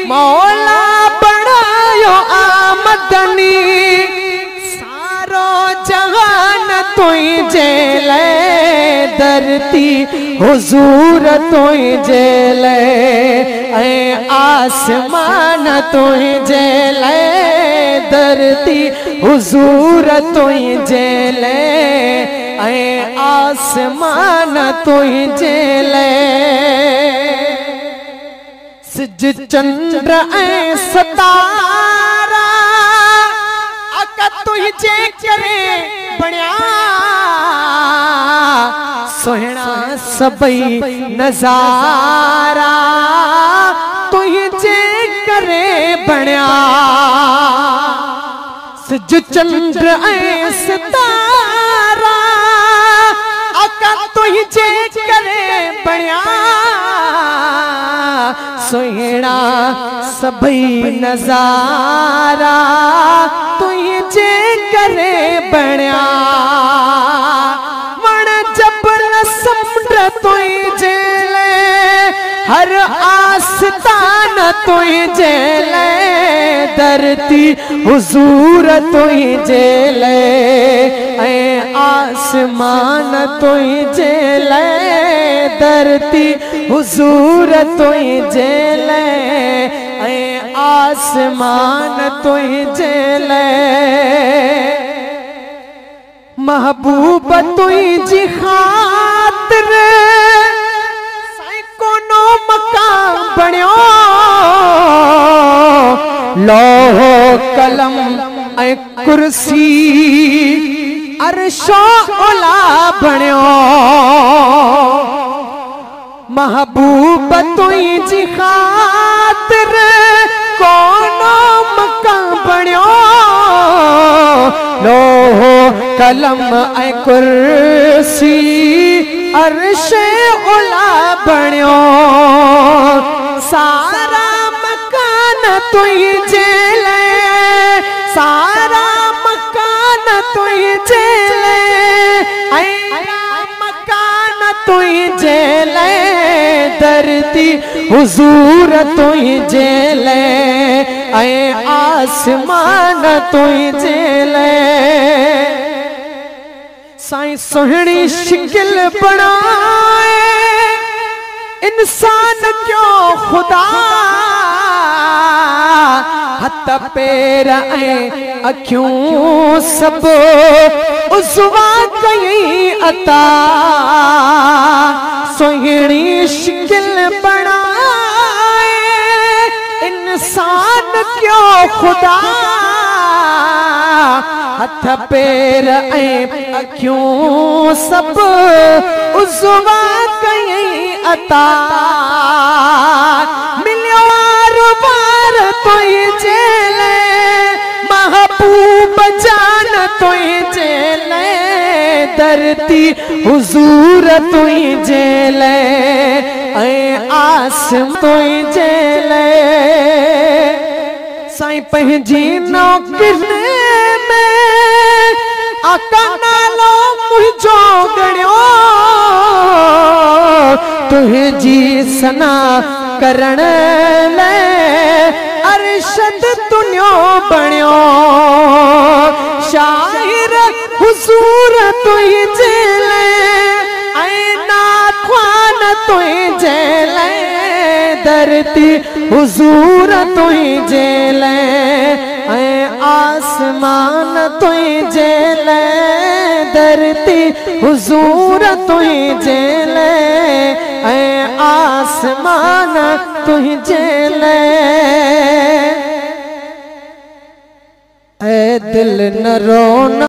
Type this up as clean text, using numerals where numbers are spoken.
मौला बनायो आमदनी सारो जहान तुई जेले धरती हुजूर तुई जेले ऐ आसमान तुई जेले धरती हुजूर तुई जेले ऐ आसमान तुई जेले सिज चंद्र ऐ सतारा अका तुई जे करे बण्या सोहना सबई नजारा तुई जे करे बण्या सिज चंद्र ऐ सतारा अका तुई जे करे बण्या सोहना सबई नजारा तुई जे करे बण्या वण जबल समुंद्र तुई जेले हर आस्तान तुई जेले धरती हुजूर तुई जेले ऐ आसमान तुई जेले धरती हुजूर तुई जेले ऐ आसमान तुई जेले महबूब तुई जी खातिर कोनो मकाम बण्यो लोहो कलम ऐ कुर्सी अर्शो ओला बण्यो महबूब तुई जी खातिर कोनो मकाम बण्यो लोहो कलम ऐ कुर्सी अर्शे ओला बण्यो सारा मकान तुई जेले सारा मकान तुई जेले मकान तुई जेले धरती हुजूर तुई जेले ऐ आसमान तुई जेले साईं सोहनी शिकिल बनाए इंसान क्यों खुदा हथ पैर ऐं अखियूं सब उज़वा कई अता सोहनी शिकिल बनाए इंसान क्यों खुदा हथ पैर ऐं अखियूं सब उज़वा कई अता मिलियो बार तुई जेले महबूब जान तुई जेले धरती हुजूर तुई जेले ऐ आसम तुई जेले साईं पंहिंजी नौकरी आका नालो मुझो गण्यो तुझी सना करण ले अरशद तुन्यो बण्यो शाहिर हुजूर तुई जेले ऐ नाख़वान तुई जेले धरती हुजूर तुई जेले ऐ आसमान तुई जेले धरती हुजूर तुई जेले ऐ आसमान तुई जेले ऐ दिल न रोना।